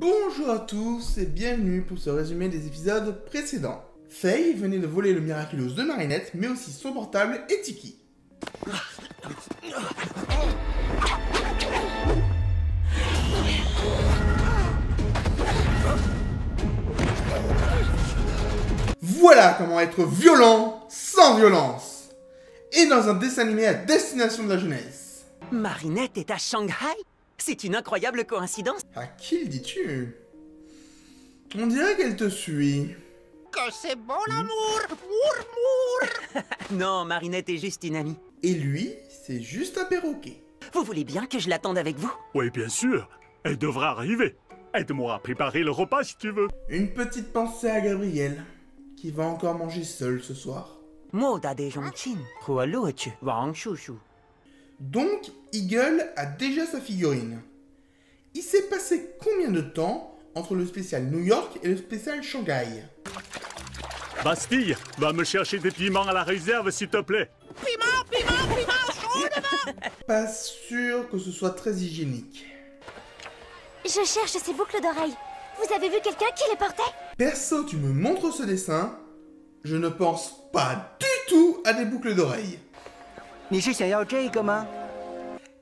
Bonjour à tous et bienvenue pour ce résumé des épisodes précédents. Faye venait de voler le Miraculous de Marinette, mais aussi son portable et Tiki. Voilà comment être violent sans violence. Et dans un dessin animé à destination de la jeunesse. Marinette est à Shanghai? C'est une incroyable coïncidence. À qui le dis-tu? On dirait qu'elle te suit. Que c'est bon l'amour! Mour! Non, Marinette est juste une amie. Et lui, c'est juste un perroquet. Vous voulez bien que je l'attende avec vous? Oui, bien sûr. Elle devra arriver. Aide-moi à préparer le repas si tu veux. Une petite pensée à Gabriel, qui va encore manger seul ce soir. Donc, Eagle a déjà sa figurine. Il s'est passé combien de temps entre le spécial New York et le spécial Shanghai? Bastille, va me chercher des piments à la réserve, s'il te plaît. Piment, chaud devant! Pas sûr que ce soit très hygiénique. Je cherche ces boucles d'oreilles. Vous avez vu quelqu'un qui les portait? Perso, tu me montres ce dessin, je ne pense pas du tout à des boucles d'oreilles.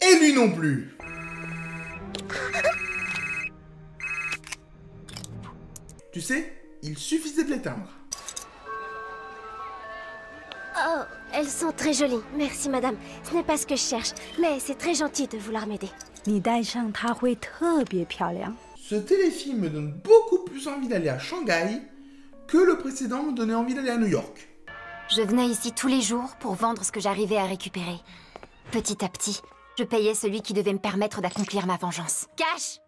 Et lui non plus. Tu sais, il suffisait de l'éteindre. Oh, elles sont très jolies. Merci madame. Ce n'est pas ce que je cherche, mais c'est très gentil de vouloir m'aider. 你戴上它会特别漂亮。 Ce téléfilm me donne beaucoup plus envie d'aller à Shanghai que le précédent me donnait envie d'aller à New York. Je venais ici tous les jours pour vendre ce que j'arrivais à récupérer. Petit à petit, je payais celui qui devait me permettre d'accomplir ma vengeance. Cash!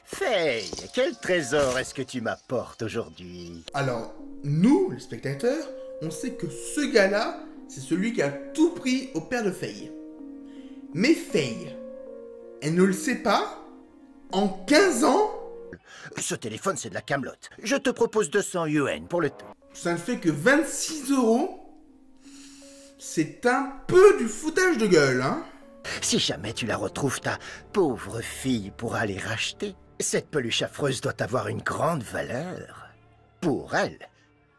Faye, quel trésor est-ce que tu m'apportes aujourd'hui? Alors, nous, les spectateurs, on sait que ce gars-là, c'est celui qui a tout pris au père de Faye. Mais Faye, elle ne le sait pas. En 15 ans, Ce téléphone, c'est de la camelote. Je te propose 200 yuan pour le tout. ça ne fait que 26 €. C'est un peu du foutage de gueule, hein. Si jamais tu la retrouves, ta pauvre fille pourra les racheter. Cette peluche affreuse doit avoir une grande valeur. Pour elle,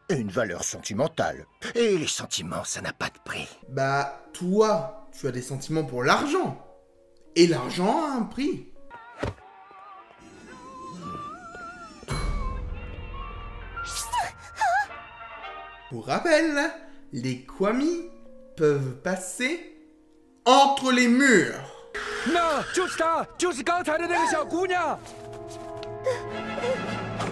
une valeur sentimentale. Et les sentiments, ça n'a pas de prix. Bah, toi, tu as des sentiments pour l'argent. Et l'argent a un prix. Pour rappel, les Kwami peuvent passer entre les murs. 那就是她，就是刚才的那个小姑娘。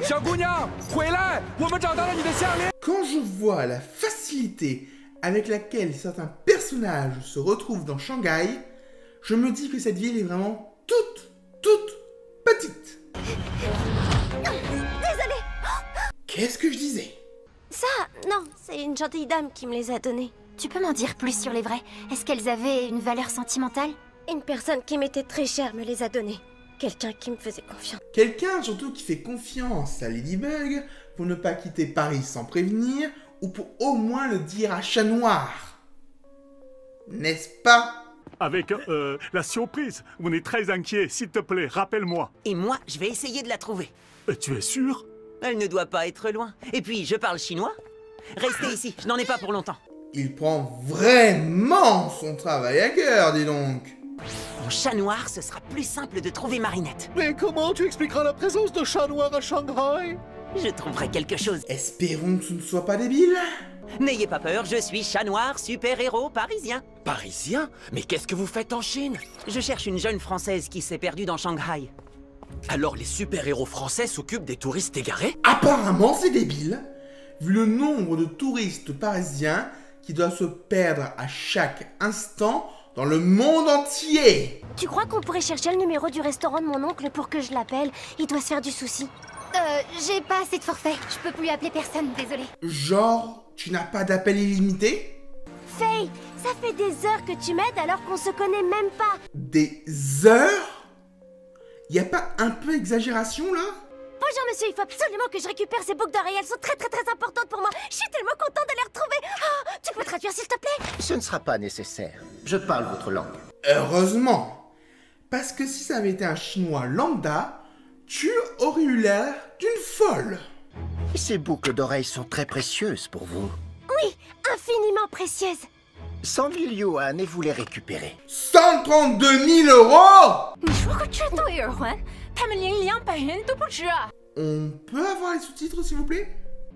小姑娘，回来，我们找到了你的项链。 Quand je vois la facilité avec laquelle certains personnages se retrouvent dans Shanghai, je me dis que cette ville est vraiment toute petite. Désolée. Qu'est-ce que je disais? Ça, non, c'est une gentille dame qui me les a donnés. Tu peux m'en dire plus sur les vrais? Est-ce qu'elles avaient une valeur sentimentale? Une personne qui m'était très chère me les a donnés. Quelqu'un qui me faisait confiance. Quelqu'un surtout qui fait confiance à Ladybug pour ne pas quitter Paris sans prévenir ou pour au moins le dire à Chat Noir. N'est-ce pas? Avec la surprise, on est très inquiet. S'il te plaît, rappelle-moi. Et moi, je vais essayer de la trouver. Tu es sûr? Elle ne doit pas être loin. Et puis, je parle chinois. Restez ici, je n'en ai pas pour longtemps. Il prend vraiment son travail à cœur, dis donc. En chat noir, ce sera plus simple de trouver Marinette. Mais comment tu expliqueras la présence de chat noir à Shanghai? Je trouverai quelque chose. Espérons que ce ne soit pas débile. N'ayez pas peur, je suis chat noir, super-héros parisien. Parisien? Mais qu'est-ce que vous faites en Chine? Je cherche une jeune Française qui s'est perdue dans Shanghai. Alors les super-héros français s'occupent des touristes égarés? Apparemment, c'est débile, vu le nombre de touristes parisiens qui doivent se perdre à chaque instant dans le monde entier. Tu crois qu'on pourrait chercher le numéro du restaurant de mon oncle pour que je l'appelle? Il doit se faire du souci. J'ai pas assez de forfait. Je peux plus appeler personne, désolé. Genre, tu n'as pas d'appel illimité? Faye, ça fait des heures que tu m'aides alors qu'on se connaît même pas. Des heures? Y a pas un peu exagération là? Bonjour monsieur, il faut absolument que je récupère ces boucles d'oreilles. Elles sont très importantes pour moi. Je suis tellement contente de les retrouver. Oh, tu peux traduire s'il te plaît? Ce ne sera pas nécessaire. Je parle votre langue. Heureusement. Parce que si ça avait été un chinois lambda, tu aurais eu l'air d'une folle. Ces boucles d'oreilles sont très précieuses pour vous. Oui, infiniment précieuse. 100 000 yuan et vous les récupérez. 132 000 euros! 你说个这都有人还？他们连200元都不值啊！ On peut avoir les sous-titres, s'il vous plaît?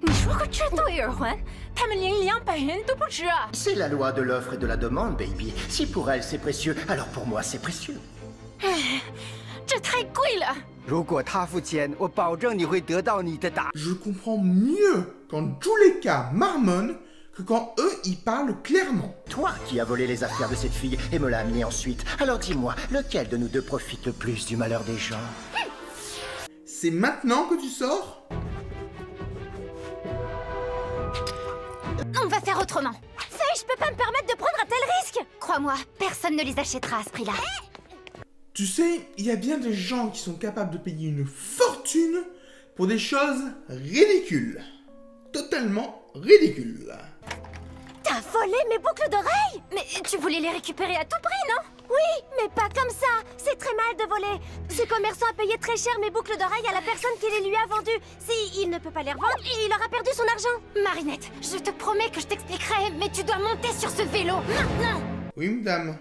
你说个这都有人还？他们连200元都不值啊！ C'est la loi de l'offre et de la demande, baby. Si pour elle c'est précieux, alors pour moi c'est précieux. 这太贵了。如果他付钱，我保证你会得到你的答。 Je comprends mieux quand Juleka marmonne que quand eux, ils parlent clairement. Toi qui as volé les affaires de cette fille et me l'as amenée ensuite. Alors dis-moi, lequel de nous deux profite le plus du malheur des gens? C'est maintenant que tu sors? On va faire autrement. Faye, je peux pas me permettre de prendre un tel risque. Crois-moi, personne ne les achètera à ce prix-là. Tu sais, il y a bien des gens qui sont capables de payer une fortune pour des choses ridicules. Totalement ridicules. T'as volé mes boucles d'oreilles? Mais tu voulais les récupérer à tout prix, non? Oui, mais pas comme ça. C'est très mal de voler. Ce commerçant a payé très cher mes boucles d'oreilles à la personne qui les lui a vendues. Si il ne peut pas les revendre, il aura perdu son argent. Marinette, je te promets que je t'expliquerai, mais tu dois monter sur ce vélo, maintenant! Oui, madame.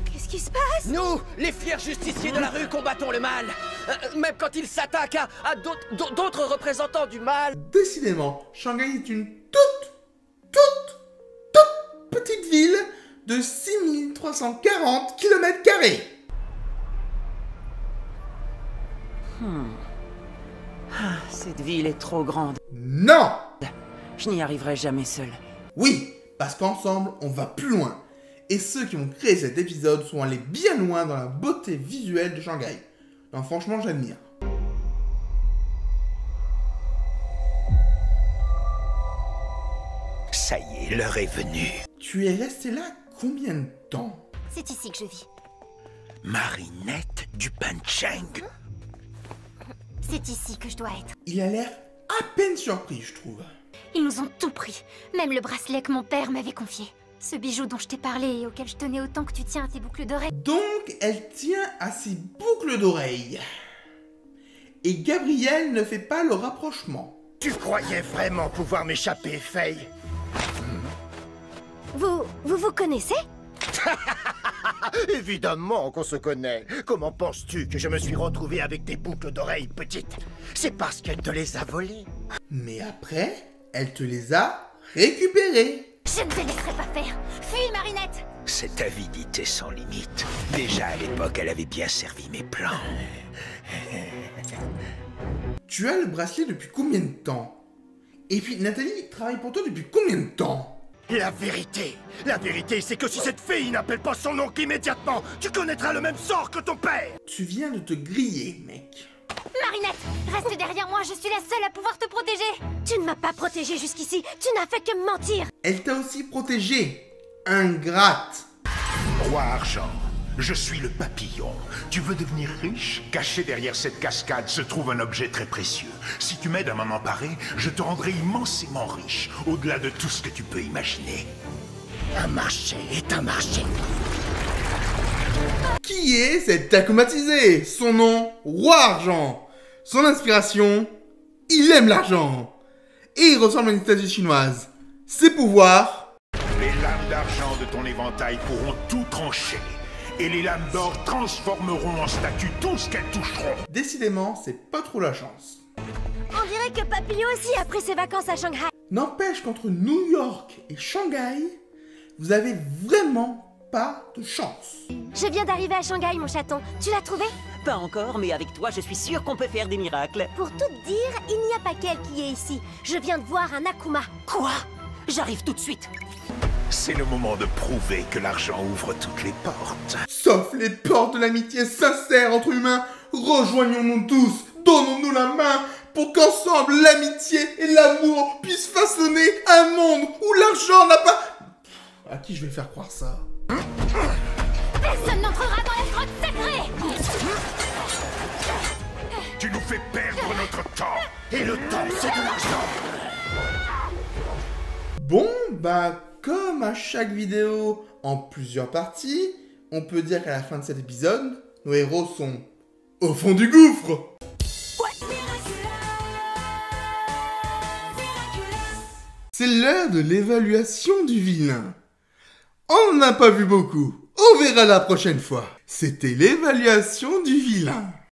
Qu'est-ce qui se passe? Nous, les fiers justiciers de la rue, combattons le mal. Même quand il s'attaque à d'autres représentants du mal. Décidément, Shanghai est une toute petite ville de 6340 km². Cette ville est trop grande. Non! Je n'y arriverai jamais seul. Oui, parce qu'ensemble, on va plus loin. Et ceux qui ont créé cet épisode sont allés bien loin dans la beauté visuelle de Shanghai. Non, franchement, j'admire. Ça y est, l'heure est venue. Tu es resté là combien de temps? C'est ici que je vis. Marinette du Pancheng. C'est ici que je dois être. Il a l'air à peine surpris, je trouve. Ils nous ont tout pris, même le bracelet que mon père m'avait confié. Ce bijou dont je t'ai parlé et auquel je tenais autant que tu tiens à tes boucles d'oreilles. Donc, elle tient à ses boucles d'oreilles. Et Gabriel ne fait pas le rapprochement. Tu croyais vraiment pouvoir m'échapper, Faye? Vous connaissez? Évidemment qu'on se connaît. Comment penses-tu que je me suis retrouvé avec des boucles d'oreilles petites? C'est parce qu'elle te les a volées. Mais après, elle te les a récupérées. Je ne te laisserai pas faire. Fuis, Marinette! Cette avidité sans limite. Déjà à l'époque, elle avait bien servi mes plans. Tu as le bracelet depuis combien de temps? Et puis, Nathalie travaille pour toi depuis combien de temps? La vérité, c'est que si cette fille n'appelle pas son oncle immédiatement, tu connaîtras le même sort que ton père. Tu viens de te griller, mec. Marinette, reste derrière moi, je suis la seule à pouvoir te protéger. Tu ne m'as pas protégée jusqu'ici. Tu n'as fait que mentir. Elle t'a aussi protégé. Ingrate. Roi Argent, je suis le papillon. Tu veux devenir riche? Caché derrière cette cascade se trouve un objet très précieux. Si tu m'aides à m'en emparer, je te rendrai immensément riche, au-delà de tout ce que tu peux imaginer. Un marché est un marché. Qui est cet acclimatisé? Son nom, Roi Argent. Son inspiration, il aime l'argent. Et il ressemble à une statue chinoise. Ses pouvoirs... Les lames d'argent de ton éventail pourront tout trancher. Et les lames d'or transformeront en statue tout ce qu'elles toucheront. Décidément, c'est pas trop la chance. On dirait que Papillon aussi a pris ses vacances à Shanghai. N'empêche qu'entre New York et Shanghai, vous avez vraiment pas de chance. Je viens d'arriver à Shanghai, mon chaton. Tu l'as trouvé? Pas encore, mais avec toi, je suis sûr qu'on peut faire des miracles. Pour tout te dire, il n'y a pas qu'elle qui est ici. Je viens de voir un Akuma. Quoi? J'arrive tout de suite. C'est le moment de prouver que l'argent ouvre toutes les portes. Sauf les portes de l'amitié sincère entre humains, rejoignons-nous tous, donnons-nous la main pour qu'ensemble l'amitié et l'amour puissent façonner un monde où l'argent n'a pas... À qui je vais faire croire ça? Personne n'entrera dans la grotte sacrée! Tu nous fais perdre notre temps. Et le temps, c'est de l'argent. Bon, bah, comme à chaque vidéo en plusieurs parties, on peut dire qu'à la fin de cet épisode, nos héros sont au fond du gouffre. C'est l'heure de l'évaluation du vilain. On n'en a pas vu beaucoup. On verra la prochaine fois. C'était l'évaluation du vilain.